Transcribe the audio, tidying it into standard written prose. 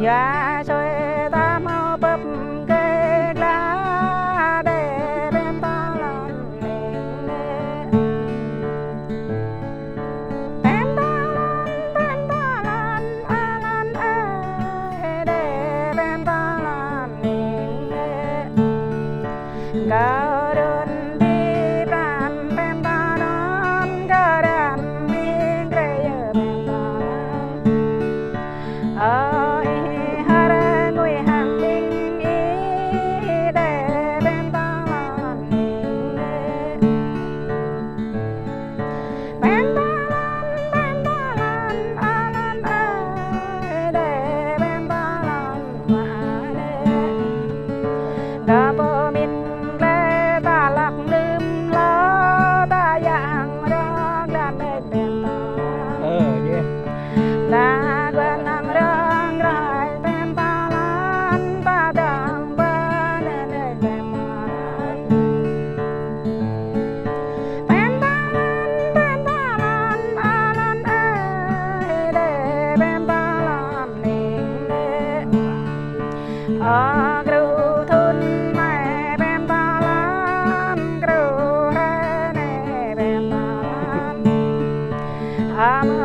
ya chơi ta mau bập cây lá để bên ta làm mình bên ta làm lan ơi để bên ta làm mình cao đơn đi ran bên ta non cao đơn đi cây ở bên ta kêu thôn mẹ bên ta lan kêu này bên ta lan